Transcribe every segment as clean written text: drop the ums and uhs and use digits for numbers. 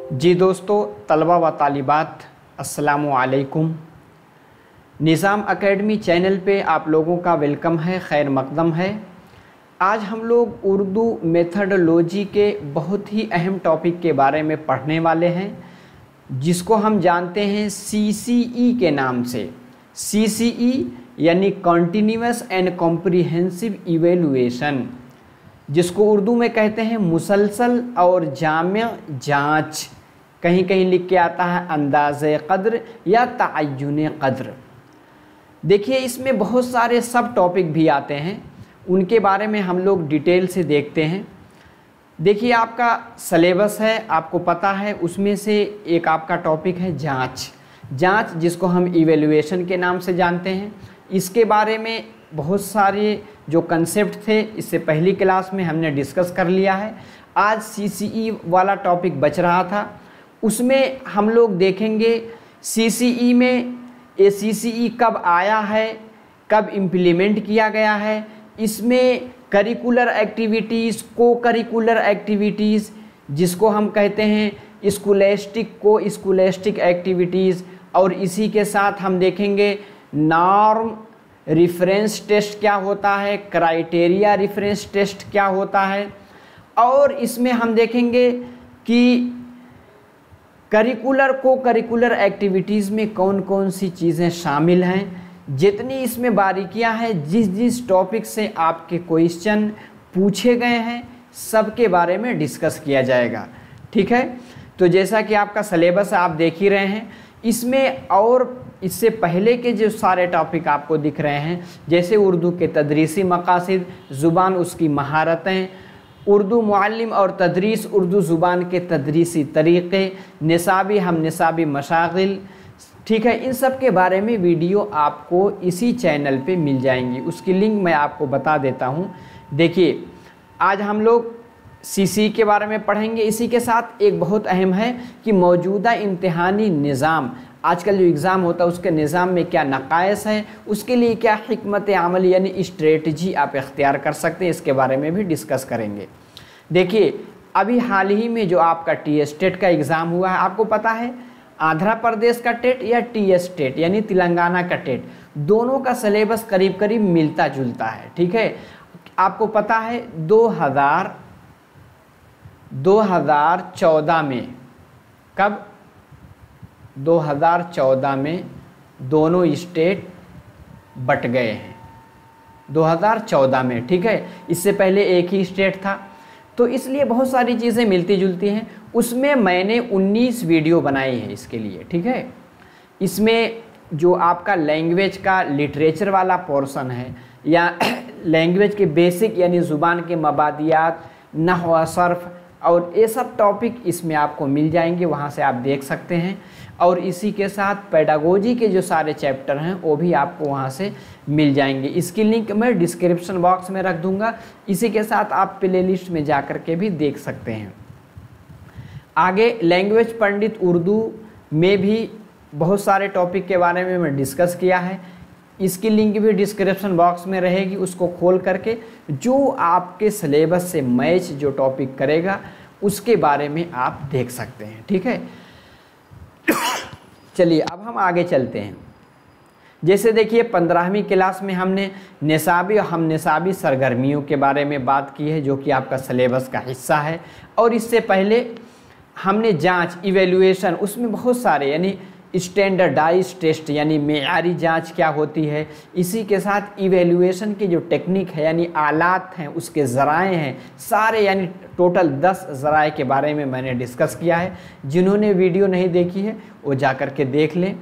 जी दोस्तों, तलबा व तालिबात, अस्सलामु अलैकुम। निज़ाम एकेडमी चैनल पे आप लोगों का वेलकम है, खैर मकदम है। आज हम लोग उर्दू मेथडोलॉजी के बहुत ही अहम टॉपिक के बारे में पढ़ने वाले हैं, जिसको हम जानते हैं CCE के नाम से। CCE यानी कॉन्टीन्यूअस एंड कॉम्प्रिहेंसिव इवेलुएशन, जिसको उर्दू में कहते हैं मुसलसल और जामिया जाँच। कहीं कहीं लिख के आता है अंदाज़े क़द्र या तअय्युन क़द्र। देखिए, इसमें बहुत सारे सब टॉपिक भी आते हैं, उनके बारे में हम लोग डिटेल से देखते हैं। देखिए, आपका सलेबस है, आपको पता है, उसमें से एक आपका टॉपिक है जाँच। जाँच जिसको हम इवेल्युएशन के नाम से जानते हैं। इसके बारे में बहुत सारे जो कंसेप्ट थे, इससे पहली क्लास में हमने डिस्कस कर लिया है। आज CCE वाला टॉपिक बच रहा था, उसमें हम लोग देखेंगे CCE में ये CCE कब आया है, कब इम्प्लीमेंट किया गया है, इसमें करिकुलर एक्टिविटीज़, को करिकुलर एक्टिविटीज़, जिसको हम कहते हैं स्कूलेस्टिक एक्टिविटीज़, और इसी के साथ हम देखेंगे नॉर्म रेफरेंस टेस्ट क्या होता है, क्राइटेरिया रेफरेंस टेस्ट क्या होता है, और इसमें हम देखेंगे कि को करिकुलर एक्टिविटीज़ में कौन कौन सी चीज़ें शामिल हैं। जितनी इसमें बारीकियां हैं, जिस टॉपिक से आपके क्वेश्चन पूछे गए हैं, सबके बारे में डिस्कस किया जाएगा। ठीक है, तो जैसा कि आपका सिलेबस आप देख ही रहे हैं, इसमें और इससे पहले के जो सारे टॉपिक आपको दिख रहे हैं, जैसे उर्दू के तदरीसी मकासिद, ज़ुबान उसकी महारतें, उर्दू मुअल्लिम और तदरीस, उर्दू ज़ुबान के तदरीसी तरीक़े, निसाबी हम निसाबी मशागिल। ठीक है, इन सब के बारे में वीडियो आपको इसी चैनल पे मिल जाएंगी, उसकी लिंक मैं आपको बता देता हूँ। देखिए, आज हम लोग CCE के बारे में पढ़ेंगे। इसी के साथ एक बहुत अहम है कि मौजूदा इम्तिहानी निज़ाम, आजकल जो एग्ज़ाम होता है उसके निज़ाम में क्या नक़ाइस है, उसके लिए क्या हिकमत अमल यानी स्ट्रेटजी आप इख्तियार कर सकते हैं, इसके बारे में भी डिस्कस करेंगे। देखिए, अभी हाल ही में जो आपका TS टेट का एग्ज़ाम हुआ है, आपको पता है आंध्र प्रदेश का टेट या TS टेट यानी तेलंगाना का टेट, दोनों का सिलेबस करीब करीब मिलता जुलता है। ठीक है, आपको पता है 2014 में, कब 2014 में दोनों स्टेट बट गए हैं, 2014 में। ठीक है, इससे पहले एक ही स्टेट था, तो इसलिए बहुत सारी चीज़ें मिलती जुलती हैं। उसमें मैंने 19 वीडियो बनाई है इसके लिए। ठीक है, इसमें जो आपका लैंग्वेज का लिटरेचर वाला पोर्शन है, या लैंग्वेज के बेसिक यानी ज़ुबान के मबादियात, नहव सर्फ, और ये सब टॉपिक इसमें आपको मिल जाएंगे, वहाँ से आप देख सकते हैं। और इसी के साथ पेडागोजी के जो सारे चैप्टर हैं वो भी आपको वहाँ से मिल जाएंगे। इसकी लिंक मैं डिस्क्रिप्शन बॉक्स में रख दूँगा। इसी के साथ आप प्लेलिस्ट में जा कर के भी देख सकते हैं। आगे लैंग्वेज पंडित उर्दू में भी बहुत सारे टॉपिक के बारे में मैं डिस्कस किया है, इसकी लिंक भी डिस्क्रिप्शन बॉक्स में रहेगी। उसको खोल करके जो आपके सिलेबस से मैच जो टॉपिक करेगा उसके बारे में आप देख सकते हैं। ठीक है, चलिए अब हम आगे चलते हैं। जैसे देखिए, 15वीं क्लास में हमने निसाबी और हम निसाबी सरगर्मियों के बारे में बात की है, जो कि आपका सिलेबस का हिस्सा है। और इससे पहले हमने जांच इवेल्युएशन, उसमें बहुत सारे यानी स्टैंडर्डाइज टेस्ट यानी मेयारी जांच क्या होती है, इसी के साथ इवेल्युएशन की जो टेक्निक है यानी आलात हैं, उसके ज़राए हैं सारे, यानी टोटल 10 ज़राए के बारे में मैंने डिस्कस किया है। जिन्होंने वीडियो नहीं देखी है वो जा कर के देख लें।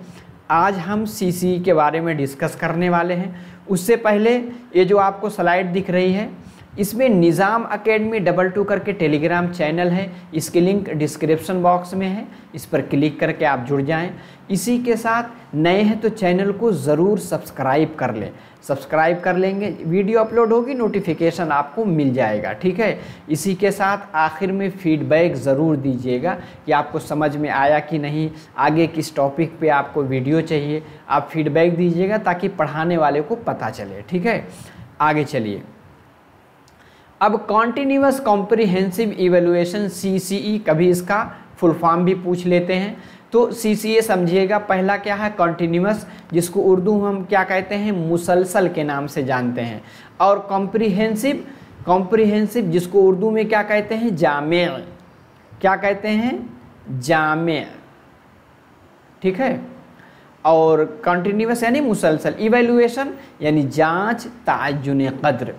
आज हम CCE के बारे में डिस्कस करने वाले हैं। उससे पहले ये जो आपको स्लाइड दिख रही है, इसमें निज़ाम एकेडमी 22 करके टेलीग्राम चैनल है, इसकी लिंक डिस्क्रिप्शन बॉक्स में है, इस पर क्लिक करके आप जुड़ जाएं। इसी के साथ नए हैं तो चैनल को ज़रूर सब्सक्राइब कर लें। सब्सक्राइब कर लेंगे, वीडियो अपलोड होगी नोटिफिकेशन आपको मिल जाएगा। ठीक है, इसी के साथ आखिर में फीडबैक ज़रूर दीजिएगा कि आपको समझ में आया कि नहीं, आगे किस टॉपिक पे आपको वीडियो चाहिए, आप फीडबैक दीजिएगा ताकि पढ़ाने वाले को पता चले। ठीक है, आगे चलिए। अब कॉन्टिन्यूअस कॉम्प्रिहेंसिव इवैल्यूएशन CCE कभी इसका फुल फॉर्म भी पूछ लेते हैं। तो CCA समझिएगा, पहला क्या है कॉन्टिन्यूस, जिसको उर्दू में हम क्या कहते हैं मुसलसल के नाम से जानते हैं। और कॉम्प्रिहेंसिव, कॉम्प्रिहेंसिव जिसको उर्दू में क्या कहते हैं जामे, क्या कहते हैं जामे, ठीक है। और कंटिन्यूअस यानी मुसलसल। इवैल्यूएशन यानी जांच ताजुन कद्र।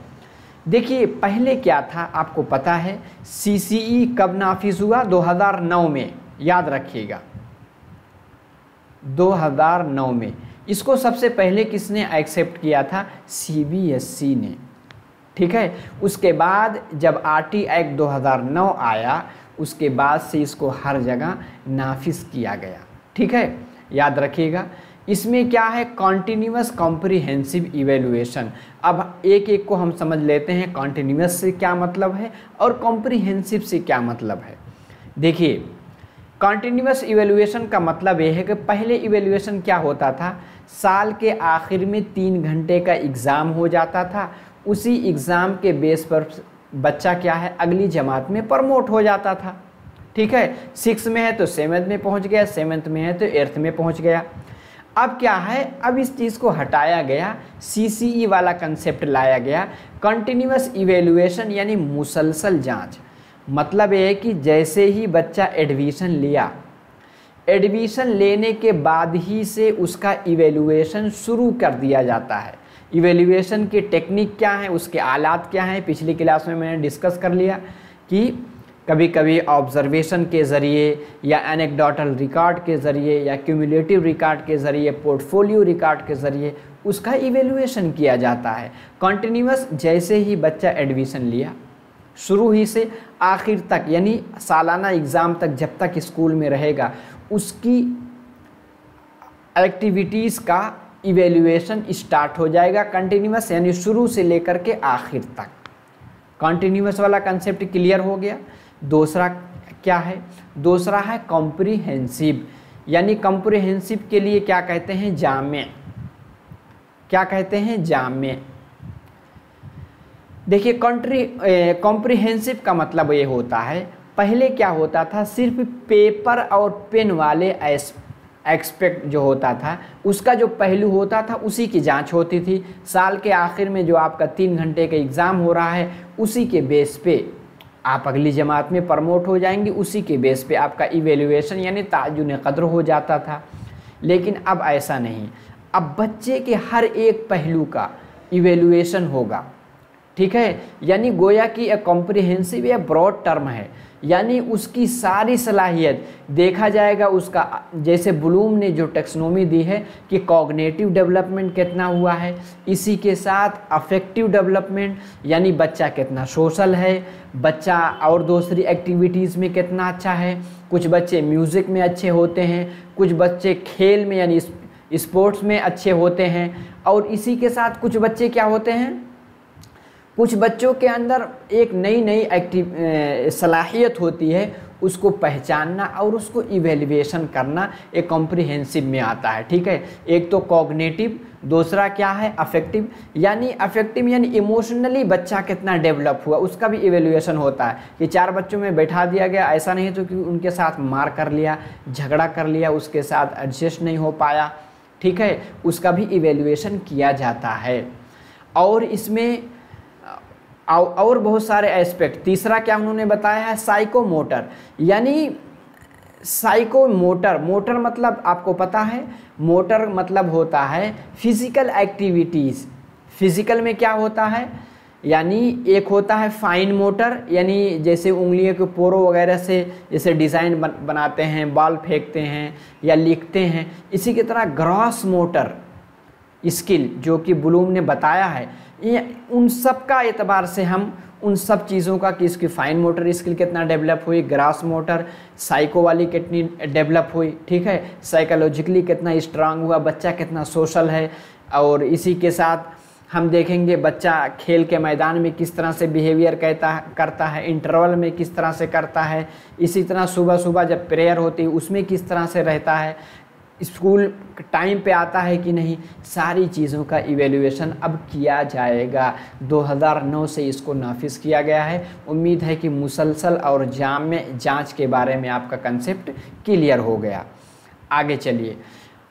देखिए पहले क्या था आपको पता है, CCE कब नाफिज हुआ 2009 में, याद रखिएगा 2009 में। इसको सबसे पहले किसने एक्सेप्ट किया था, CBSE ने, ठीक है। उसके बाद जब RT एक्ट 2009 आया उसके बाद से इसको हर जगह नाफिज किया गया, ठीक है, याद रखिएगा। इसमें क्या है कॉन्टिन्यूअस कॉम्प्रिहेंसिव इवैल्यूएशन। अब एक एक को हम समझ लेते हैं, कॉन्टिन्यूअस से क्या मतलब है और कॉम्प्रिहेंसिव से क्या मतलब है। देखिए कॉन्टिन्यूअस इवैल्यूएशन का मतलब यह है कि पहले इवैल्यूएशन क्या होता था, साल के आखिर में 3 घंटे का एग्ज़ाम हो जाता था, उसी एग्ज़ाम के बेस पर बच्चा क्या है अगली जमात में प्रमोट हो जाता था, ठीक है। 6 में है तो 7th में पहुंच गया, 7th में है तो 8th में पहुंच गया। अब क्या है, अब इस चीज़ को हटाया गया, CCE वाला कंसेप्ट लाया गया, कंटिन्यूअस इवैल्यूएशन यानी मुसलसल जांच। मतलब ये है कि जैसे ही बच्चा एडमिशन लिया, एडमिशन लेने के बाद ही से उसका इवैल्यूएशन शुरू कर दिया जाता है। इवैल्यूएशन की टेक्निक क्या है, उसके आलात क्या हैं, पिछली क्लास में मैंने डिस्कस कर लिया कि कभी कभी ऑब्जर्वेशन के ज़रिए या एनेक्डोटल रिकॉर्ड के ज़रिए या क्यूमुलेटिव रिकॉर्ड के ज़रिए, पोर्टफोलियो रिकॉर्ड के ज़रिए उसका इवैल्यूएशन किया जाता है। कॉन्टिन्यूअस जैसे ही बच्चा एडमिशन लिया, शुरू ही से आखिर तक यानी सालाना एग्ज़ाम तक जब तक स्कूल में रहेगा उसकी एक्टिविटीज़ का इवैल्यूएशन स्टार्ट हो जाएगा। कंटिन्यूअस यानी शुरू से लेकर के आखिर तक। कॉन्टिन्यूअस वाला कंसेप्ट क्लियर हो गया। दूसरा क्या है, दूसरा है कॉम्प्रिहेंसिव, यानी कॉम्प्रिहेंसिव के लिए क्या कहते हैं जामे, क्या कहते हैं जामे। देखिए कॉम्प्रिहेंसिव का मतलब ये होता है, पहले क्या होता था सिर्फ पेपर और पेन वाले एक्सपेक्ट जो होता था उसका जो पहलू होता था उसी की जांच होती थी। साल के आखिर में जो आपका 3 घंटे का एग्ज़ाम हो रहा है उसी के बेस पे आप अगली जमात में प्रमोट हो जाएंगे, उसी के बेस पे आपका इवैल्यूएशन यानी ताजुन कद्र हो जाता था। लेकिन अब ऐसा नहीं, अब बच्चे के हर एक पहलू का इवैल्यूएशन होगा, ठीक है। यानी गोया कि एक कॉम्प्रिहेंसिव या ब्रॉड टर्म है, यानी उसकी सारी सलाहियत देखा जाएगा। उसका जैसे ब्लूम ने जो टेक्सोनोमी दी है कि कॉग्निटिव डेवलपमेंट कितना हुआ है, इसी के साथ अफेक्टिव डेवलपमेंट यानी बच्चा कितना सोशल है, बच्चा और दूसरी एक्टिविटीज़ में कितना अच्छा है। कुछ बच्चे म्यूज़िक में अच्छे होते हैं, कुछ बच्चे खेल में यानी स्पोर्ट्स में अच्छे होते हैं, और इसी के साथ कुछ बच्चे क्या होते हैं, कुछ बच्चों के अंदर एक नई नई सलाहियत होती है, उसको पहचानना और उसको इवैल्यूएशन करना एक कॉम्प्रिहेंसिव में आता है, ठीक है। एक तो कॉग्निटिव, दूसरा क्या है अफेक्टिव, यानी अफेक्टिव यानी इमोशनली बच्चा कितना डेवलप हुआ उसका भी इवैल्यूएशन होता है। कि 4 बच्चों में बैठा दिया गया, ऐसा नहीं तो कि उनके साथ मार कर लिया, झगड़ा कर लिया, उसके साथ एडजस्ट नहीं हो पाया, ठीक है, उसका भी इवैल्यूएशन किया जाता है। और इसमें और बहुत सारे एस्पेक्ट। तीसरा क्या उन्होंने बताया है साइकोमोटर, यानी साइकोमोटर, मोटर मतलब आपको पता है, मोटर मतलब होता है फिजिकल एक्टिविटीज़। फिजिकल में क्या होता है, यानी एक होता है फाइन मोटर, यानी जैसे उंगलियों के पोरों वगैरह से जैसे डिज़ाइन बनाते हैं, बॉल फेंकते हैं या लिखते हैं। इसी की तरह ग्रॉस मोटर स्किल जो कि ब्लूम ने बताया है, ये उन सब का एतबार से हम उन सब चीज़ों का कि इसकी फाइन मोटर स्किल कितना डेवलप हुई, ग्रास मोटर साइको वाली कितनी डेवलप हुई, ठीक है, साइकोलॉजिकली कितना स्ट्रांग हुआ, बच्चा कितना सोशल है। और इसी के साथ हम देखेंगे बच्चा खेल के मैदान में किस तरह से बिहेवियर करता है, इंटरवल में किस तरह से करता है, इसी तरह सुबह सुबह जब प्रेयर होती है उसमें किस तरह से रहता है, स्कूल टाइम पे आता है कि नहीं, सारी चीज़ों का इवैल्यूएशन अब किया जाएगा। 2009 से इसको नाफिज किया गया है। उम्मीद है कि मुसलसल और जाम जांच के बारे में आपका कंसेप्ट क्लियर हो गया। आगे चलिए,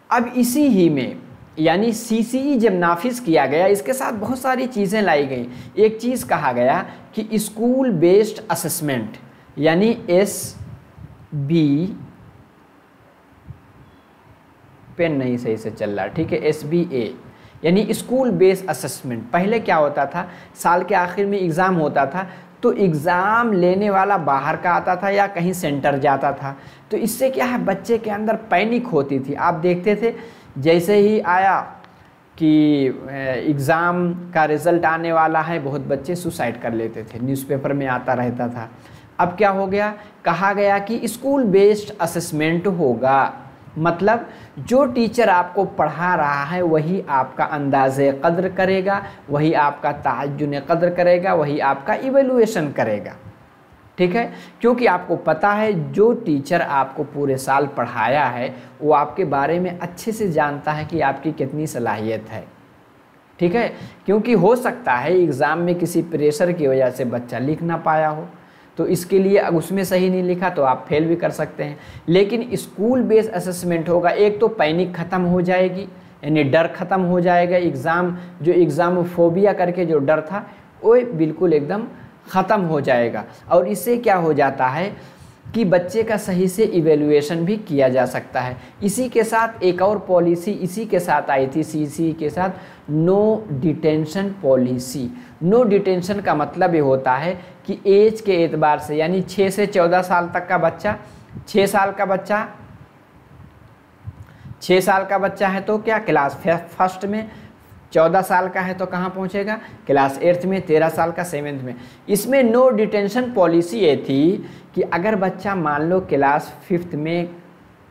अब इसी ही में यानी सीसीई जब नाफिज किया गया, इसके साथ बहुत सारी चीज़ें लाई गई। एक चीज़ कहा गया कि स्कूल बेस्ड असेसमेंट यानी SB, पेन नहीं सही से चल रहा, ठीक है, SBA यानी स्कूल बेस्ड असेसमेंट। पहले क्या होता था, साल के आखिर में एग्ज़ाम होता था तो एग्ज़ाम लेने वाला बाहर का आता था या कहीं सेंटर जाता था, तो इससे क्या है, बच्चे के अंदर पैनिक होती थी। आप देखते थे जैसे ही आया कि एग्ज़ाम का रिज़ल्ट आने वाला है, बहुत बच्चे सुसाइड कर लेते थे, न्यूज़पेपर में आता रहता था। अब क्या हो गया, कहा गया कि स्कूल बेस्ड असेसमेंट होगा, मतलब जो टीचर आपको पढ़ा रहा है वही आपका अंदाज़े क़द्र करेगा, वही आपका तअज्जुन क़द्र करेगा, वही आपका इवैल्यूएशन करेगा, ठीक है। क्योंकि आपको पता है जो टीचर आपको पूरे साल पढ़ाया है वो आपके बारे में अच्छे से जानता है कि आपकी कितनी सलाहियत है, ठीक है। क्योंकि हो सकता है एग्ज़ाम में किसी प्रेशर की वजह से बच्चा लिख ना पाया हो, तो इसके लिए अब उसमें सही नहीं लिखा तो आप फेल भी कर सकते हैं। लेकिन स्कूल बेस्ड असेसमेंट होगा, एक तो पैनिक ख़त्म हो जाएगी यानी डर ख़त्म हो जाएगा, एग्ज़ाम फोबिया करके जो डर था वो बिल्कुल एकदम ख़त्म हो जाएगा। और इससे क्या हो जाता है कि बच्चे का सही से इवैल्यूएशन भी किया जा सकता है। इसी के साथ एक और पॉलिसी इसी के साथ आई थी, सीसी के साथ, no detention policy. No detention का मतलब ये होता है कि एज के एतबार से यानी 6 से 14 साल तक का बच्चा, 6 साल का बच्चा है तो क्या क्लास फर्स्ट में, 14 साल का है तो कहाँ पहुँचेगा, क्लास 8th में, 13 साल का 7th में। इसमें नो डिटेंशन पॉलिसी ये थी कि अगर बच्चा मान लो क्लास 5th में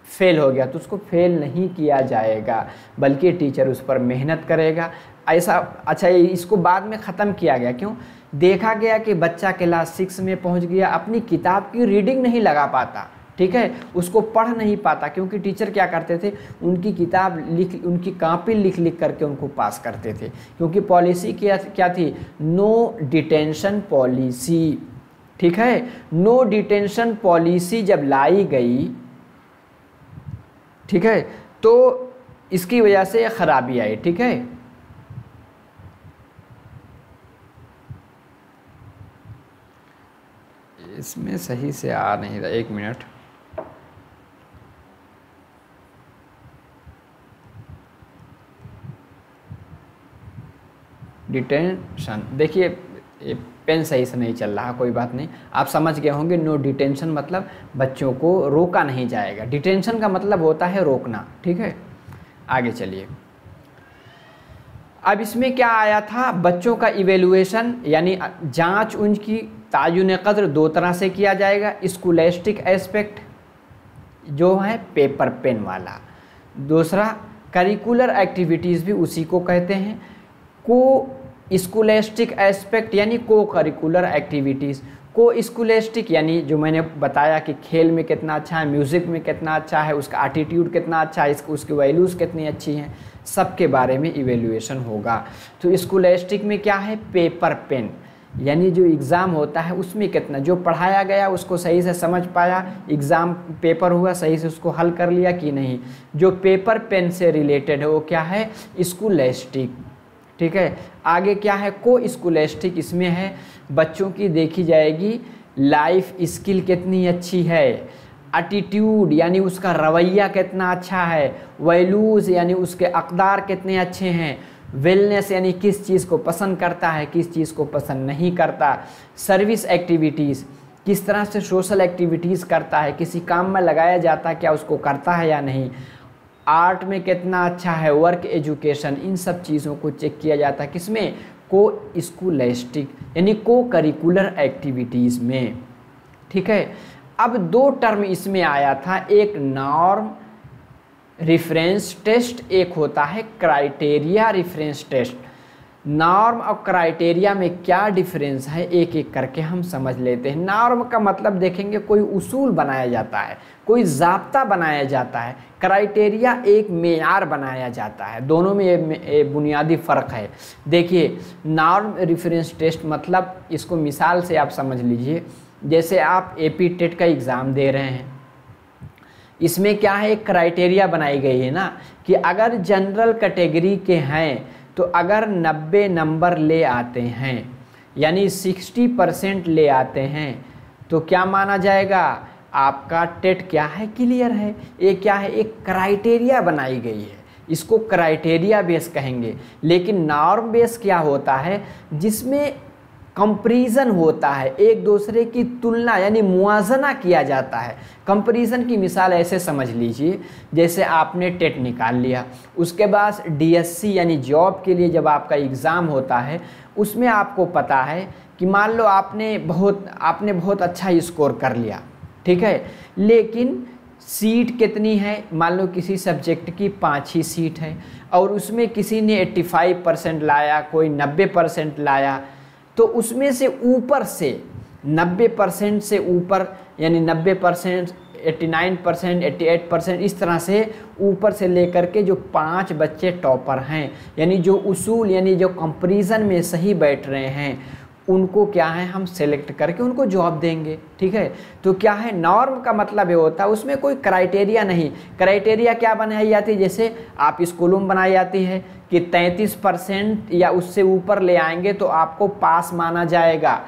फेल हो गया तो उसको फेल नहीं किया जाएगा, बल्कि टीचर उस पर मेहनत करेगा। ऐसा अच्छा, इसको बाद में ख़त्म किया गया, क्यों, देखा गया कि बच्चा क्लास 6 में पहुंच गया, अपनी किताब की रीडिंग नहीं लगा पाता, ठीक है, उसको पढ़ नहीं पाता, क्योंकि टीचर क्या करते थे, उनकी किताब उनकी कॉपी लिख करके उनको पास करते थे। क्योंकि पॉलिसी क्या थी, नो डिटेंशन पॉलिसी, ठीक है। नो डिटेंशन पॉलिसी जब लाई गई, ठीक है, तो इसकी वजह से खराबी आई, ठीक है। इसमें सही से आ नहीं रहा, 1 मिनट। डिटेंशन, देखिए ये पेन सही से नहीं चल रहा, कोई बात नहीं, आप समझ गए होंगे। नो डिटेंशन मतलब बच्चों को रोका नहीं जाएगा, डिटेंशन का मतलब होता है रोकना, ठीक है। आगे चलिए, अब इसमें क्या आया था, बच्चों का इवेल्युएशन यानी जांच उनकी तायुन क़द्र 2 तरह से किया जाएगा। स्कूलेस्टिक एस्पेक्ट जो है पेपर पेन वाला, दूसरा करिकुलर एक्टिविटीज़ भी उसी को कहते हैं। को स्कूलेस्टिक एस्पेक्ट यानी को करिकुलर एक्टिविटीज़, को स्कूलेस्टिक यानी जो मैंने बताया कि खेल में कितना अच्छा है, म्यूज़िक में कितना अच्छा है, उसका एटीट्यूड कितना अच्छा है, उसकी वैल्यूज़ कितनी अच्छी हैं, सब के बारे में इवेल्युएशन होगा। तो स्कूलेस्टिक में क्या है, पेपर पेन यानी जो एग्ज़ाम होता है उसमें कितना जो पढ़ाया गया उसको सही से समझ पाया, एग्ज़ाम पेपर हुआ सही से उसको हल कर लिया कि नहीं, जो पेपर पेन से रिलेटेड है वो क्या है, स्कूलेस्टिक, ठीक है। आगे क्या है, को स्कूलेस्टिक, इसमें है बच्चों की देखी जाएगी लाइफ स्किल कितनी अच्छी है, एटीट्यूड यानी उसका रवैया कितना अच्छा है, वैल्यूज़ यानी उसके अक़दार कितने अच्छे हैं, वेलनेस यानी किस चीज़ को पसंद करता है, किस चीज़ को पसंद नहीं करता, सर्विस एक्टिविटीज़ किस तरह से सोशल एक्टिविटीज़ करता है, किसी काम में लगाया जाता है क्या उसको करता है या नहीं, आर्ट में कितना अच्छा है, वर्क एजुकेशन, इन सब चीज़ों को चेक किया जाता है किसमें, को स्कूलेस्टिक यानी को करिकुलर एक्टिविटीज़ में, ठीक है। अब 2 टर्म इसमें आया था, एक नॉर्म रेफरेंस टेस्ट, एक होता है क्राइटेरिया रेफरेंस टेस्ट। नॉर्म और क्राइटेरिया में क्या डिफरेंस है एक एक करके हम समझ लेते हैं। नॉर्म का मतलब देखेंगे कोई उसूल बनाया जाता है, कोई ज़ाब्ता बनाया जाता है। क्राइटेरिया एक मेयार बनाया जाता है, दोनों में ये बुनियादी फ़र्क है। देखिए नॉर्म रेफरेंस टेस्ट मतलब, इसको मिसाल से आप समझ लीजिए, जैसे आप एपी टेट का एग्ज़ाम दे रहे हैं, इसमें क्या है, एक क्राइटेरिया बनाई गई है ना कि अगर जनरल कैटेगरी के हैं तो अगर 90 नंबर ले आते हैं यानी 60% ले आते हैं तो क्या माना जाएगा, आपका टेट क्या है, क्लियर है। ये क्या है, एक क्राइटेरिया बनाई गई है, इसको क्राइटेरिया बेस कहेंगे। लेकिन नॉर्म बेस क्या होता है, जिसमें कंपैरिजन होता है, एक दूसरे की तुलना यानी मुआवजा किया जाता है। कंपैरिजन की मिसाल ऐसे समझ लीजिए, जैसे आपने टेट निकाल लिया, उसके बाद डीएससी यानी जॉब के लिए जब आपका एग्ज़ाम होता है, उसमें आपको पता है कि मान लो आपने बहुत अच्छा स्कोर कर लिया, ठीक है, लेकिन सीट कितनी है, मान लो किसी सब्जेक्ट की 5 ही सीट है और उसमें किसी ने 85% लाया, कोई 90% लाया, तो उसमें से ऊपर से 90% से ऊपर यानी 90%, 89%, 88%, इस तरह से ऊपर से लेकर के जो 5 बच्चे टॉपर हैं, यानी जो उसूल यानी जो कंपैरिजन में सही बैठ रहे हैं, उनको क्या है, हम सेलेक्ट करके उनको जॉब देंगे, ठीक है। तो क्या है, नॉर्म का मतलब ये होता है उसमें कोई क्राइटेरिया नहीं। क्राइटेरिया क्या बनाई जाती है, जैसे आप स्कूलों में बनाई जाती है कि 33% या उससे ऊपर ले आएंगे तो आपको पास माना जाएगा,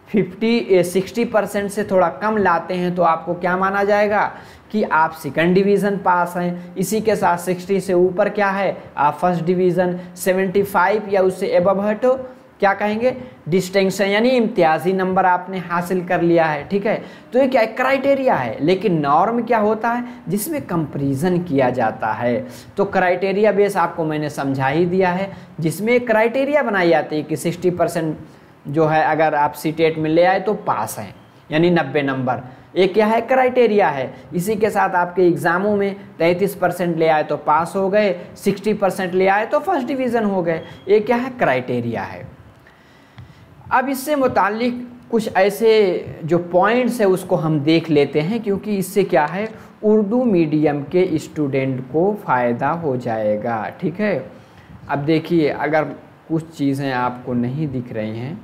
60% से थोड़ा कम लाते हैं तो आपको क्या माना जाएगा कि आप सेकंड डिवीज़न पास हैं। इसी के साथ 60 से ऊपर क्या है, आप फर्स्ट डिवीज़न, 75 या उससे एबव है तो क्या कहेंगे, डिस्टिंक्शन यानी इम्तियाजी नंबर आपने हासिल कर लिया है, ठीक है। तो ये क्या है, क्राइटेरिया है। लेकिन नॉर्म क्या होता है, जिसमें कंपैरिजन किया जाता है। तो क्राइटेरिया बेस आपको मैंने समझा ही दिया है, जिसमें क्राइटेरिया बनाई जाती है कि 60% जो है अगर आप सीटेट में ले आए तो पास हैं यानी 90 नंबर, एक क्या है, क्राइटेरिया है। इसी के साथ आपके एग्ज़ामों में 33% ले आए तो पास हो गए, 60% ले आए तो फर्स्ट डिवीज़न हो गए, ये क्या है, क्राइटेरिया है। अब इससे मुताल्लिक कुछ ऐसे जो पॉइंट्स है उसको हम देख लेते हैं, क्योंकि इससे क्या है, उर्दू मीडियम के स्टूडेंट को फ़ायदा हो जाएगा, ठीक है। अब देखिए, अगर कुछ चीज़ें आपको नहीं दिख रही हैं,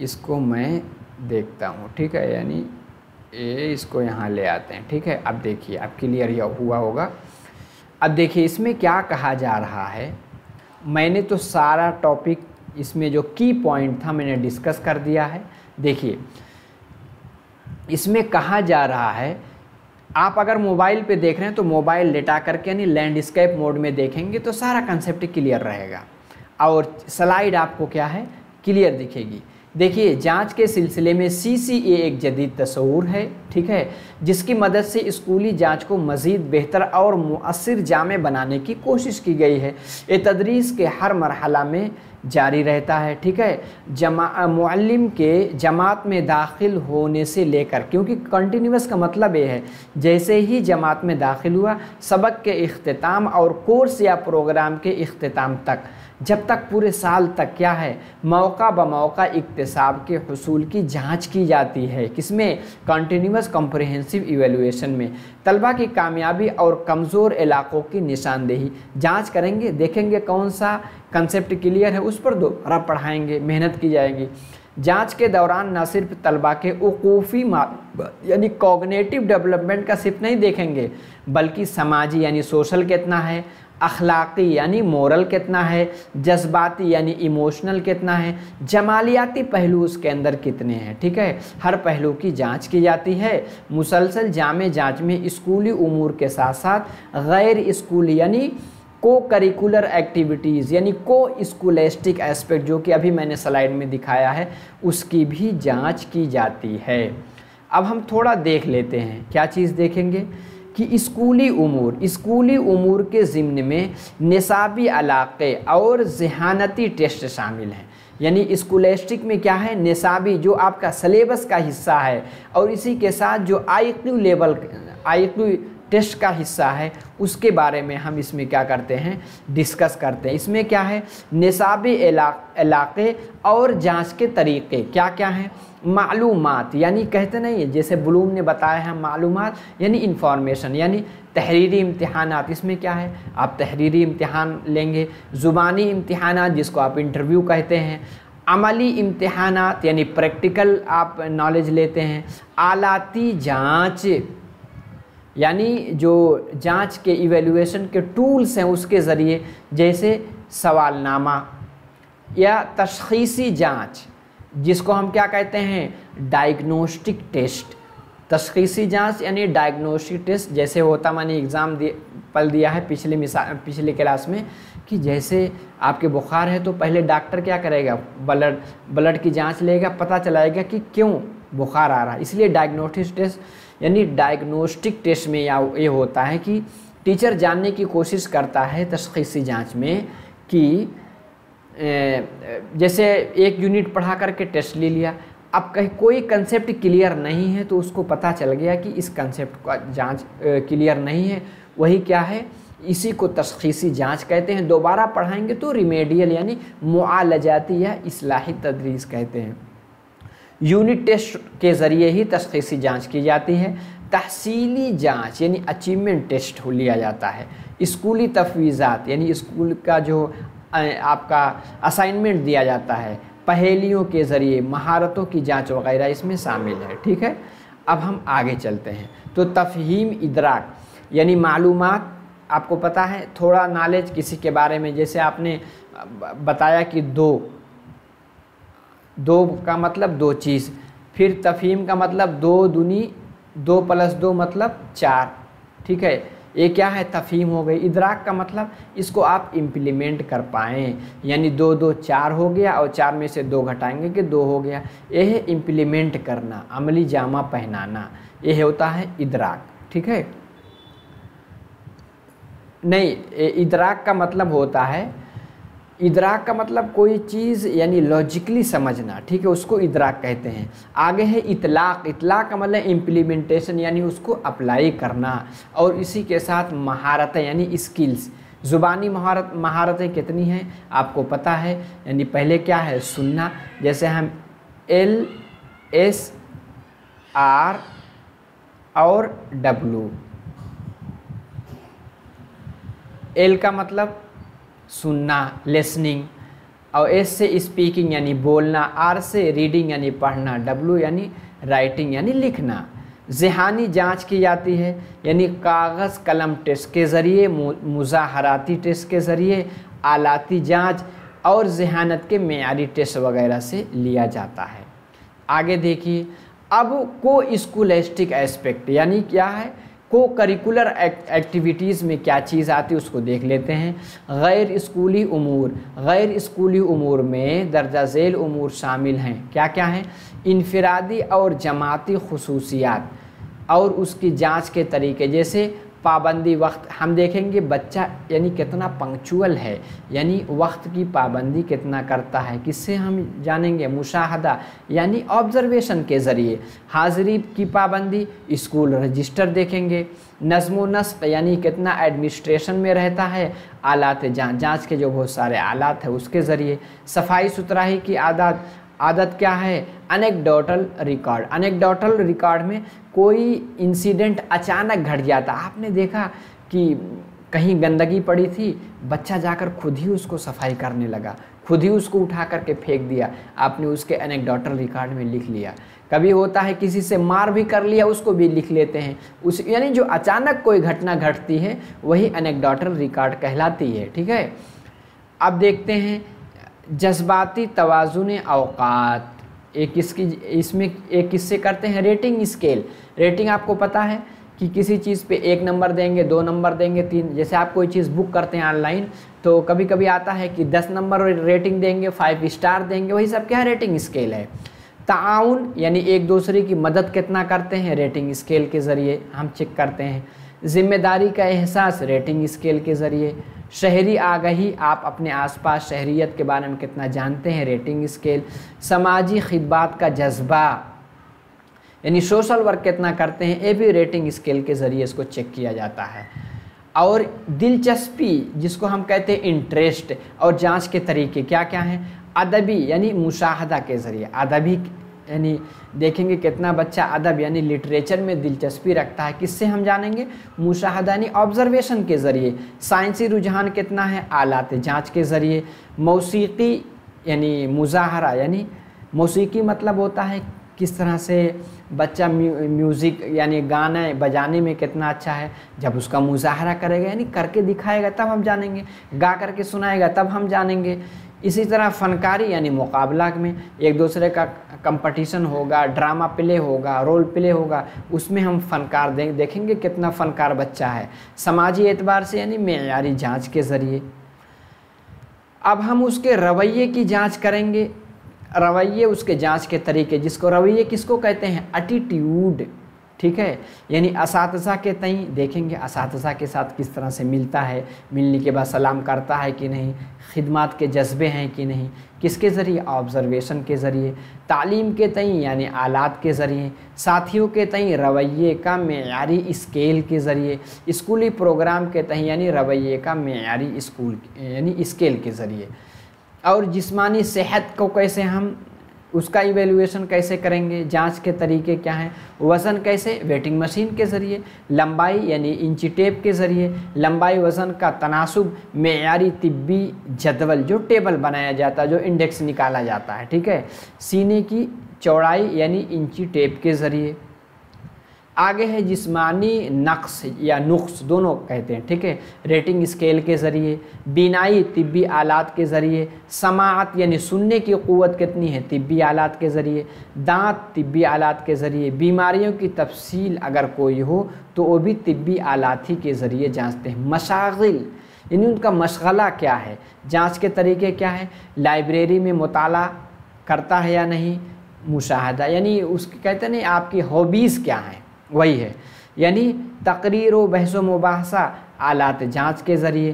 इसको मैं देखता हूँ, ठीक है, यानी इसको यहाँ ले आते हैं, ठीक है। अब देखिए, अब क्लियर यह हुआ होगा। अब देखिए इसमें क्या कहा जा रहा है, मैंने तो सारा टॉपिक इसमें जो की पॉइंट था मैंने डिस्कस कर दिया है। देखिए इसमें कहा जा रहा है, आप अगर मोबाइल पे देख रहे हैं तो मोबाइल लेटा करके यानी लैंडस्केप मोड में देखेंगे तो सारा कंसेप्ट क्लियर रहेगा और स्लाइड आपको क्या है, क्लियर दिखेगी। देखिए जांच के सिलसिले में CCA एक जदीद तस्वूर है, ठीक है, जिसकी मदद से स्कूली जांच को मज़ीद बेहतर और मुअस्सिर जामे बनाने की कोशिश की गई है। ये तदरीस के हर मरहला में जारी रहता है, ठीक है। मुअल्लिम के जमात में दाखिल होने से लेकर, क्योंकि कंटिन्यूस का मतलब ये है जैसे ही जमात में दाखिल हुआ, सबक के इख्तिताम और कोर्स या प्रोग्राम के इख्तिताम तक, जब तक पूरे साल तक क्या है, मौका ब मौका इक्तिसाब के हुसूल की जांच की जाती है। किसमें, कंटिन्यूस कॉम्प्रिहेंसिव इवैल्यूएशन में तलबा की कामयाबी और कमज़ोर इलाक़ों की निशानदेही जांच करेंगे, देखेंगे कौन सा कंसेप्ट क्लियर है, उस पर दोबारा पढ़ाएंगे, मेहनत की जाएगी। जांच के दौरान न सिर्फ तलबा के उकूफ़ी यानी कॉग्निटिव डेवलपमेंट का सिर्फ नहीं देखेंगे, बल्कि समाजी यानी सोशल कितना है, अखलाक़ी यानी मोरल कितना है, जज्बाती यानी इमोशनल कितना है, जमालियाती पहलू उसके अंदर कितने हैं, ठीक है। हर पहलू की जांच की जाती है। मुसलसल जामे जांच में स्कूली उमूर के साथ साथ गैर स्कूली यानी को करिकुलर एक्टिविटीज़ यानी को स्कूलेस्टिक एस्पेक्ट, जो कि अभी मैंने स्लाइड में दिखाया है, उसकी भी जांच की जाती है। अब हम थोड़ा देख लेते हैं, क्या चीज़ देखेंगे कि स्कूली उमूर के ज़िम्न में निसाबी इलाक़े और ज़हानती टेस्ट शामिल हैं। यानी स्कूलेस्टिक में क्या है, निसाबी जो आपका सिलेबस का हिस्सा है, और इसी के साथ जो IQ लेवल, IQ टेस्ट का हिस्सा है उसके बारे में हम इसमें क्या करते हैं, डिस्कस करते हैं। इसमें क्या है, निसाबी इलाके और जांच के तरीक़े क्या क्या हैं। मालूमात यानी कहते नहीं है, जैसे ब्लूम ने बताया है, मालूमात यानी इंफॉर्मेशन, यानी तहरीरी इम्तिहानात। इसमें क्या है, आप तहरीरी इम्तिहान लेंगे। ज़ुबानी इम्तिहानात जिसको आप इंटरव्यू कहते हैं। अमली इम्तिहानात यानी प्रैक्टिकल आप नॉलेज लेते हैं। आलाती जांच यानी जो जांच के इवैल्यूएशन के टूल्स हैं उसके ज़रिए, जैसे सवालनामा। या तशख़ीसी जांच जिसको हम क्या कहते हैं, डायग्नोस्टिक टेस्ट। तशख़ीसी जांच यानी डायग्नोस्टिक टेस्ट जैसे होता, मैंने एग्ज़ाम पल दिया है पिछले क्लास में कि जैसे आपके बुखार है तो पहले डॉक्टर क्या करेगा, ब्लड की जांच लेगा, पता चलाएगा कि क्यों बुखार आ रहा है। इसलिए डायग्नोस्टिक टेस्ट यानी डायग्नोस्टिक टेस्ट में ये होता है कि टीचर जानने की कोशिश करता है तशख़ीसी जांच में कि जैसे एक यूनिट पढ़ा करके टेस्ट ले लिया, अब कहीं कोई कंसेप्ट क्लियर नहीं है तो उसको पता चल गया कि इस कंसेप्ट का जांच क्लियर नहीं है, वही क्या है, इसी को तशख़ीसी जांच कहते हैं। दोबारा पढ़ाएंगे तो रिमेडियल यानी मुआलजाती या इस्लाही तदरीस कहते हैं। यूनिट टेस्ट के ज़रिए ही तशख़ीसी जांच की जाती है। तहसीली जांच यानी अचीवमेंट टेस्ट लिया जाता है। स्कूली तफवीज़ात यानी स्कूल का जो आपका असाइनमेंट दिया जाता है, पहेलियों के ज़रिए महारतों की जांच वगैरह इसमें शामिल है। ठीक है, अब हम आगे चलते हैं। तो तफ़हीम इदराक यानी मालूमात, आपको पता है थोड़ा नॉलेज किसी के बारे में, जैसे आपने बताया कि दो का मतलब दो चीज़, फिर तफ़हीम का मतलब दो दूनी 2 + 2 मतलब 4। ठीक है, ये क्या है, तफ़हीम हो गई। इदराक का मतलब इसको आप इम्प्लीमेंट कर पाएँ, यानी 2 2 4 हो गया और 4 में से 2 घटाएंगे कि 2 हो गया। यह है इम्प्लीमेंट करना, अमली जामा पहनाना, यह होता है इदराक। ठीक है, नहीं, इदराक का मतलब होता है, इदराक का मतलब कोई चीज़ यानी लॉजिकली समझना। ठीक है, उसको इदराक कहते हैं। आगे है इतलाक़। इतलाक़ का मतलब इम्प्लीमेंटेशन यानी उसको अप्लाई करना, और इसी के साथ महारतें यानी स्किल्स। ज़ुबानी महारतें कितनी हैं आपको पता है, यानी पहले क्या है, सुनना। जैसे हम L S R और W। L का मतलब सुनना, लिसनिंग, और S से स्पीकिंग यानी बोलना, R से रीडिंग यानी पढ़ना, W यानी राइटिंग यानी लिखना। ज़हनी जांच की जाती है, यानी कागज़ कलम टेस्ट के ज़रिए, मुज़ाहराती टेस्ट के ज़रिए, आलाती जांच और ज़हानत के मेयारी टेस्ट वगैरह से लिया जाता है। आगे देखिए, अब को स्कूलिस्टिक एस्पेक्ट यानी क्या है, को करिकुलर एक्टिविटीज़ में क्या चीज़ आती है उसको देख लेते हैं। गैर स्कूली उमूर, गैर स्कूली उमूर में दर्जा झेल उमूर शामिल हैं। क्या क्या हैं, इनफरादी और जमाती खुसूसियात और उसकी जांच के तरीके, जैसे पाबंदी वक्त। हम देखेंगे बच्चा यानी कितना पंक्चुअल है, यानी वक्त की पाबंदी कितना करता है, किससे हम जानेंगे, मुशाहदा यानी ऑब्जर्वेशन के ज़रिए। हाज़िरी की पाबंदी, स्कूल रजिस्टर देखेंगे। नज़्म व नस्क़ यानी कितना एडमिनिस्ट्रेशन में रहता है, आलात जांच के जो बहुत सारे आलात है उसके ज़रिए। सफाई सुथराई की आदत क्या है, अनेक्डोटल रिकॉर्ड। अनेक्डोटल रिकॉर्ड में कोई इंसिडेंट अचानक घट जाता, आपने देखा कि कहीं गंदगी पड़ी थी, बच्चा जाकर खुद ही उसको सफाई करने लगा, खुद ही उसको उठा करके फेंक दिया, आपने उसके एनेक्डोटल रिकॉर्ड में लिख लिया। कभी होता है किसी से मार भी कर लिया, उसको भी लिख लेते हैं। उस यानी जो अचानक कोई घटना घटती है वही एनेक्डोटल रिकॉर्ड कहलाती है। ठीक है, अब देखते हैं जज्बाती तवाज़ुन औक़ात। इसमें एक किससे करते हैं, रेटिंग स्केल। रेटिंग आपको पता है कि किसी चीज़ पे 1 नंबर देंगे, 2 नंबर देंगे, 3। जैसे आप कोई चीज़ बुक करते हैं ऑनलाइन तो कभी कभी आता है कि 10 नंबर रेटिंग देंगे, 5 स्टार देंगे, वही सब क्या है, रेटिंग स्केल है। ताउन यानी एक दूसरे की मदद कितना करते हैं, रेटिंग स्केल के ज़रिए हम चेक करते हैं। ज़िम्मेदारी का एहसास, रेटिंग स्केल के ज़रिए। शहरी आगाही, आप अपने आसपास शहरियत के बारे में कितना जानते हैं, रेटिंग स्केल। समाजी खिदमत का जज्बा, यानी सोशल वर्क कितना करते हैं, ये भी रेटिंग स्केल के ज़रिए इसको चेक किया जाता है। और दिलचस्पी जिसको हम कहते हैं इंटरेस्ट, और जांच के तरीके क्या क्या हैं, अदबी यानी मुशाहदा के ज़रिए, अदबी यानी देखेंगे कितना बच्चा अदब यानी लिटरेचर में दिलचस्पी रखता है, किससे हम जानेंगे, मुशाहदा यानी ऑब्जर्वेशन के ज़रिए। साइंसी रुझान कितना है, आलात जांच के ज़रिए। मौसीकी यानी मुजाहरा यानी मौसीकी मतलब होता है किस तरह से बच्चा म्यूज़िक यानी गाना बजाने में कितना अच्छा है, जब उसका मुजाहरा करेगा यानी करके दिखाएगा तब हम जानेंगे, गा करके सुनाएगा तब हम जानेंगे। इसी तरह फ़नकारी यानी मुकाबला में एक दूसरे का कंपटीशन होगा, ड्रामा प्ले होगा, रोल प्ले होगा, उसमें हम फ़नकार देखेंगे कितना फ़नकार बच्चा है। समाजी एतबार से यानी मेयारी जांच के ज़रिए। अब हम उसके रवैये की जांच करेंगे, रवैये उसके जांच के तरीके, जिसको रवैये किसको कहते हैं, एटीट्यूड, ठीक है। यानी असातिज़ा के तई देखेंगे असातिज़ा के साथ किस तरह से मिलता है, मिलने के बाद सलाम करता है कि नहीं, खिदमत के जज्बे हैं कि नहीं, किसके ज़रिए, ऑब्ज़र्वेशन के ज़रिए। तालीम के तई यानी आलात के ज़रिए। साथियों के तई रवैये का मेयारी स्केल के ज़रिए। स्कूली प्रोग्राम के तई यानी रवैये का मेयारी स्कूल यानी स्केल के ज़रिए। और जिस्मानी सेहत को कैसे हम उसका इवेल्युएशन कैसे करेंगे, जांच के तरीके क्या हैं, वज़न कैसे, वेटिंग मशीन के ज़रिए। लंबाई यानी इंची टेप के ज़रिए। लंबाई वज़न का तनासुब मेयारी तिब्बी जदवल जो टेबल बनाया जाता है, जो इंडेक्स निकाला जाता है, ठीक है। सीने की चौड़ाई यानी इंची टेप के ज़रिए। आगे है जिस्मानी नक्स या नुक्स दोनों कहते हैं, ठीक है, रेटिंग स्केल के ज़रिए। बीनाई तिब्बी आलात के ज़रिए। समाअत यानी सुनने की क़ुव्वत कितनी है, तिब्बी आलात के ज़रिए। दांत तिब्बी आलात के ज़रिए। बीमारियों की तफसील अगर कोई हो तो वो भी तिब्बी आलात ही के ज़रिए जांचते हैं। मशागिल यानी उनका मशगला क्या है, जाँच के तरीके क्या है, लाइब्रेरी में मुताला करता है या नहीं, मुशाहदा यानी उसके कहते नहीं आपकी हॉबीज़ क्या हैं, वही है। यानी तकरीर व बहस व मुबाहसा आलात जांच के ज़रिए।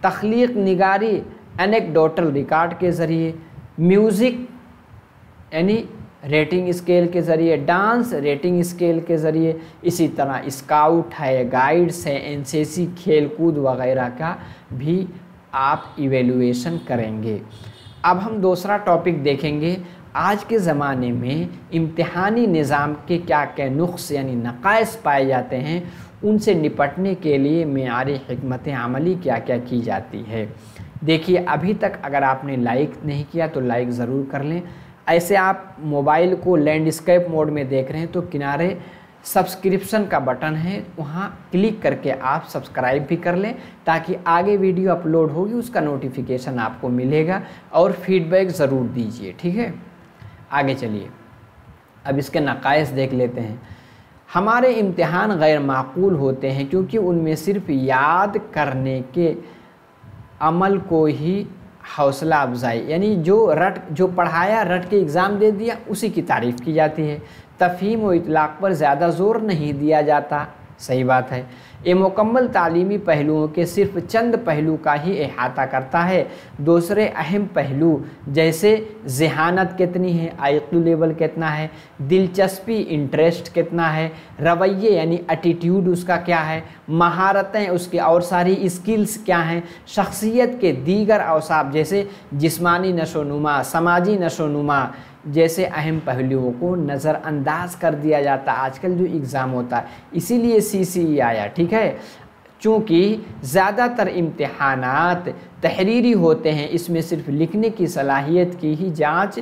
तख्लीक निगारी एनेक्डोटल रिकॉर्ड के ज़रिए। म्यूज़िक यानी रेटिंग स्केल के ज़रिए। डांस रेटिंग स्केल के ज़रिए। इसी तरह स्काउट है, गाइड्स है, एनसीसी खेलकूद वगैरह का भी आप इवेल्युएशन करेंगे। अब हम दूसरा टॉपिक देखेंगे, आज के ज़माने में इम्तिहानी निज़ाम के क्या क्या नुक्स यानी नक़ाइस पाए जाते हैं, उनसे निपटने के लिए मेयारी हिकमत अमली क्या क्या की जाती है। देखिए अभी तक अगर आपने लाइक नहीं किया तो लाइक ज़रूर कर लें। ऐसे आप मोबाइल को लैंडस्केप मोड में देख रहे हैं तो किनारे सब्सक्रिप्शन का बटन है, वहाँ क्लिक करके आप सब्सक्राइब भी कर लें ताकि आगे वीडियो अपलोड होगी उसका नोटिफिकेशन आपको मिलेगा। और फीडबैक ज़रूर दीजिए, ठीक है। आगे चलिए अब इसके नक़ाइस देख लेते हैं। हमारे इम्तिहान गैर माकूल होते हैं क्योंकि उनमें सिर्फ याद करने के अमल को ही हौसला अफजाई यानी जो पढ़ाया रट के एग्ज़ाम दे दिया उसी की तारीफ़ की जाती है। तफ़हीम व इतलाक़ पर ज़्यादा ज़ोर नहीं दिया जाता, सही बात है। ये मुकम्मल तालीमी पहलुओं के सिर्फ चंद पहलू का ही अहाता करता है। दूसरे अहम पहलू जैसे ज़हानत कितनी है, आईक्यू लेवल कितना है, दिलचस्पी इंटरेस्ट कितना है, रवैये यानी एटीट्यूड उसका क्या है, महारतें उसकी और सारी स्किल्स क्या हैं, शख्सियत के दीगर अवसाफ जैसे जिस्मानी नशोनुमा, समाजी नशोनुमा जैसे अहम पहलुओं को नज़रअंदाज कर दिया जाता है आजकल जो एग्ज़ाम होता है। इसीलिए CCE आया, ठीक है। चूँकि ज़्यादातर इम्तिहानात तहरीरी होते हैं, इसमें सिर्फ लिखने की सलाहियत की ही जांच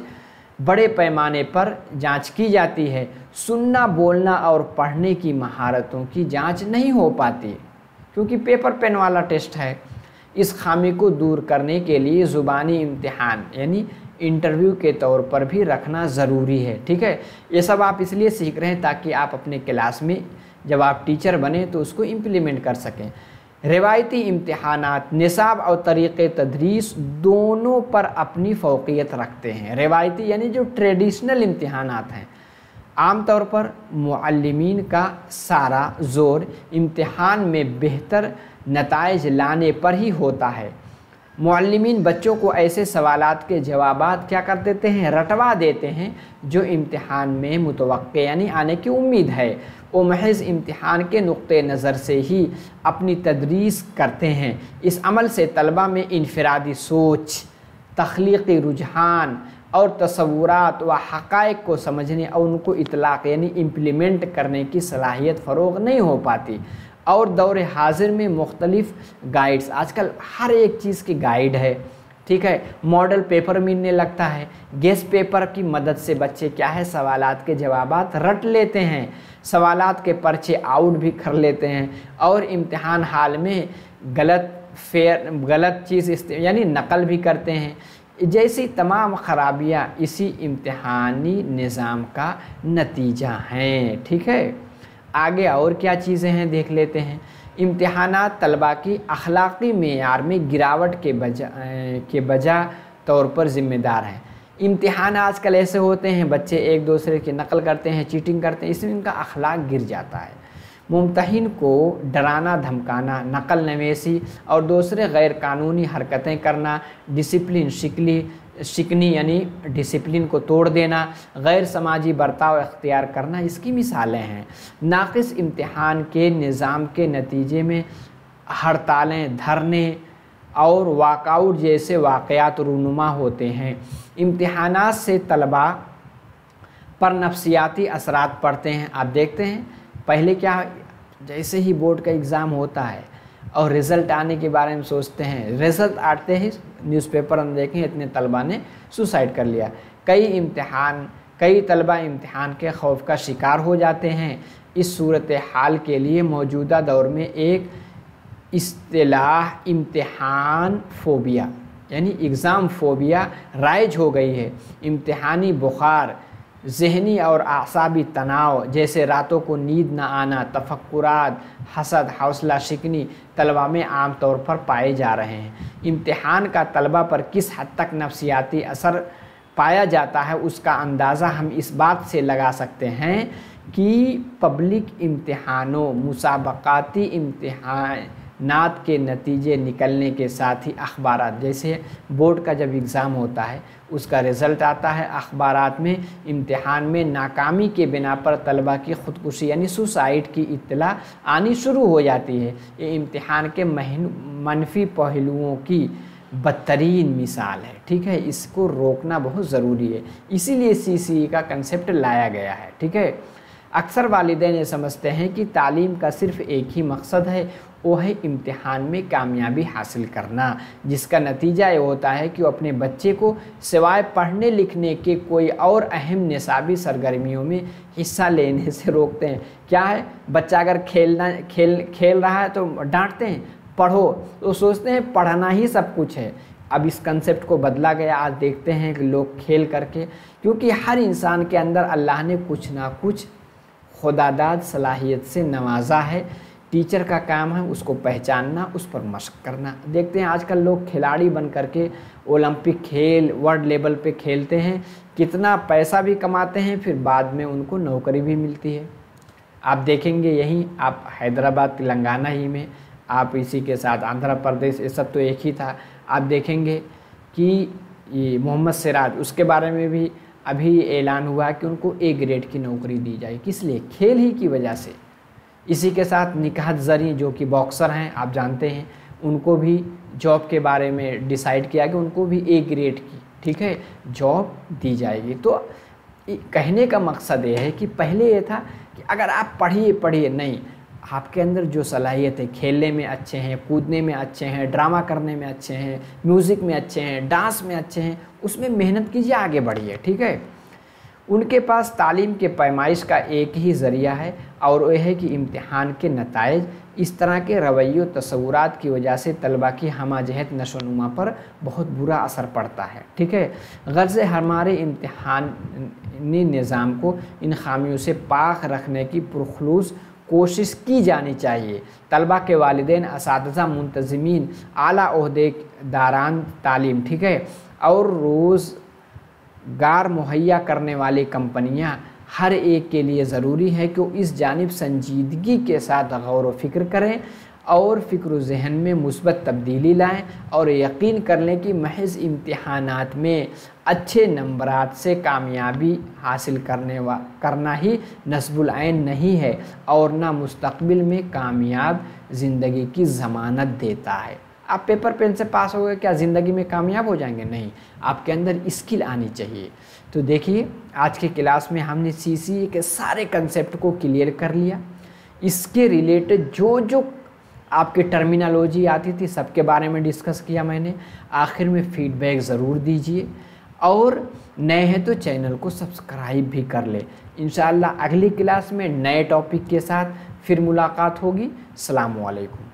बड़े पैमाने पर जांच की जाती है। सुनना, बोलना और पढ़ने की महारतों की जांच नहीं हो पाती क्योंकि पेपर पेन वाला टेस्ट है। इस खामी को दूर करने के लिए ज़ुबानी इम्तिहान यानी इंटरव्यू के तौर पर भी रखना ज़रूरी है, ठीक है। ये सब आप इसलिए सीख रहे हैं ताकि आप अपने क्लास में जब आप टीचर बने तो उसको इम्प्लीमेंट कर सकें। रिवायती इम्तिहानात निसाब और तरीक़े तदरीस दोनों पर अपनी फ़ौक़ियत रखते हैं। रिवायती यानी जो ट्रेडिशनल इम्तिहानात हैं, आम तौर पर मुअल्लिमीन का सारा ज़ोर इम्तिहान में बेहतर नताइज लाने पर ही होता है। मुअल्लिमीन बच्चों को ऐसे सवालात के जवाबात क्या कर देते हैं, रटवा देते हैं जो इम्तिहान में मुतवक्के यानी आने की उम्मीद है। वो महज इम्तिहान के नुक्ते नज़र से ही अपनी तदरीस करते हैं। इस अमल से तलबा में इनफरादी सोच, तख्लीक़ी रुझान और तसव्वुरात व हक़ाइक़ को समझने और उनको इतलाक़ यानी इम्प्लीमेंट करने की सलाहियत फ़रोग़ नहीं हो पाती। और दौर हाजिर में मुख्तलिफ़ गाइड्स, आजकल हर एक चीज़ की गाइड है, ठीक है, मॉडल पेपर मिलने लगता है। गेस्ट पेपर की मदद से बच्चे क्या है, सवालात के जवाबात रट लेते हैं, सवालात के पर्चे आउट भी कर लेते हैं और इम्तिहान हाल में गलत चीज़ यानी नकल भी करते हैं। जैसी तमाम ख़राबियाँ इसी इम्तिहानी निज़ाम का नतीजा हैं, ठीक है। आगे और क्या चीज़ें हैं देख लेते हैं। इम्तिहानात तलबा की अखलाक़ी मेयार में गिरावट के बजा तौर पर ज़िम्मेदार हैं। इम्तिहान आजकल ऐसे होते हैं, बच्चे एक दूसरे की नकल करते हैं, चीटिंग करते हैं, इसमें इनका अखलाक गिर जाता है। मुम्तहिन को डराना धमकाना, नकल नवेसी और दूसरे गैर कानूनी हरकतें करना, डिसिप्लिन शिकनी यानी डिसिप्लिन को तोड़ देना, गैर समाजी बर्ताव अख्तियार करना, इसकी मिसालें हैं। नाक़िस इम्तिहान के निज़ाम के नतीजे में हड़तालें, धरने और वाकआउट जैसे वाक़यात रूनुमा होते हैं। इम्तिहानात से तलबा पर नफ्सियाती असरात पड़ते हैं। आप देखते हैं पहले क्या, जैसे ही बोर्ड का एग्ज़ाम होता है और रिज़ल्ट आने के बारे में सोचते हैं, रिज़ल्ट आते ही न्यूज़पेपर हम देखें इतने तलबा ने सुसाइड कर लिया। कई तलबा इम्तिहान के खौफ का शिकार हो जाते हैं। इस सूरत हाल के लिए मौजूदा दौर में एक इस्तिलाह इम्तिहान फ़ोबिया यानी एग्ज़ाम फ़ोबिया राइज हो गई है। इम्तिहानी बुखार, ज़हनी और आसाबी तनाव जैसे रातों को नींद न आना, तफक्कुरात, हसद, हौसला शिकनी तलबा में आम तौर पर पाए जा रहे हैं। इम्तिहान का तलबा पर किस हद तक नफ्सियाती असर पाया जाता है उसका अंदाज़ा हम इस बात से लगा सकते हैं कि पब्लिक इम्तिहानों, मुसाबकाती इम्तिहानात के नतीजे निकलने के साथ ही अखबारात, जैसे बोर्ड का जब एग्ज़ाम होता है उसका रिज़ल्ट आता है, अखबारात में इम्तिहान में नाकामी के बिना पर तलबा की ख़ुदकुशी यानी सुसाइड की इत्तला आनी शुरू हो जाती है। ये इम्तिहान के मनफी पहलुओं की बदतरीन मिसाल है, ठीक है। इसको रोकना बहुत ज़रूरी है, इसीलिए CCE का कंसेप्ट लाया गया है, ठीक है। अक्सर वालिदैन ये समझते हैं कि तालीम का सिर्फ़ एक ही मकसद है, वो है इम्तिहान में कामयाबी हासिल करना, जिसका नतीजा ये होता है कि वो अपने बच्चे को सिवाय पढ़ने लिखने के कोई और अहम निसाबी सरगर्मियों में हिस्सा लेने से रोकते हैं। क्या है, बच्चा अगर खेल रहा है तो डांटते हैं, पढ़ो, तो सोचते हैं पढ़ना ही सब कुछ है। अब इस कंसेप्ट को बदला गया। आज देखते हैं कि लोग खेल करके, क्योंकि हर इंसान के अंदर अल्लाह ने कुछ ना कुछ खुदादाद सलाहियत से नवाजा है। टीचर का काम है उसको पहचानना, उस पर मशक करना। देखते हैं आजकल लोग खिलाड़ी बन करके ओलंपिक खेल, वर्ल्ड लेवल पे खेलते हैं, कितना पैसा भी कमाते हैं, फिर बाद में उनको नौकरी भी मिलती है। आप देखेंगे यहीं, आप हैदराबाद तेलंगाना ही में, आप इसी के साथ आंध्र प्रदेश, ये सब तो एक ही था। आप देखेंगे कि ये मोहम्मद सिराज, उसके बारे में भी अभी ऐलान हुआ कि उनको A ग्रेड की नौकरी दी जाए। किस लिए? खेल ही की वजह से। इसी के साथ निकाहत ज़री जो कि बॉक्सर हैं, आप जानते हैं, उनको भी जॉब के बारे में डिसाइड किया कि उनको भी A ग्रेड की, ठीक है, जॉब दी जाएगी। तो कहने का मकसद ये है कि पहले ये था कि अगर आप पढ़िए नहीं, आपके अंदर जो सलाहियत है, खेलने में अच्छे हैं, कूदने में अच्छे हैं, ड्रामा करने में अच्छे हैं, म्यूज़िक में अच्छे हैं, डांस में अच्छे हैं, उसमें मेहनत कीजिए, आगे बढ़िए, ठीक है। उनके पास तालीम के पैमाइश का एक ही ज़रिया है और वह है कि इम्तिहान के नताइज। इस तरह के रवैयों तसव्वुरात की वजह से तलबा की हमाजहत नशोनुमा पर बहुत बुरा असर पड़ता है, ठीक है। गर्ज़ हमारे इम्तिहानी निज़ाम को इन खामियों से पाक रखने की पुरखलूस कोशिश की जानी चाहिए। तलबा के वालिदैन, असातिज़ा, मुंतज़िमीन, आला ओहदेदारान तालीम, ठीक है, और रोज़गार मुहैया करने वाली कंपनियां हर एक के लिए ज़रूरी है कि वो इस जानिब संजीदगी के साथ गौर व फिक्र करें और फ़िक्र ज़हन में मुस्बत तब्दीली लाएं और यकीन कर लें कि महज इम्तिहानात में अच्छे नंबरात से कामयाबी हासिल करना ही नस्बुल ऐन नहीं है और ना मुस्तक़बिल में कामयाब ज़िंदगी की ज़मानत देता है। आप पेपर पेन से पास हो गए, क्या ज़िंदगी में कामयाब हो जाएंगे? नहीं, आपके अंदर स्किल आनी चाहिए। तो देखिए, आज के क्लास में हमने CCA के सारे कंसेप्ट को क्लियर कर लिया। इसके रिलेटेड जो जो आपकी टर्मिनोलॉजी आती थी सबके बारे में डिस्कस किया मैंने। आखिर में फीडबैक ज़रूर दीजिए और नए हैं तो चैनल को सब्सक्राइब भी कर ले। इंशाअल्लाह अगली क्लास में नए टॉपिक के साथ फिर मुलाकात होगी। अस्सलामु अलैकुम।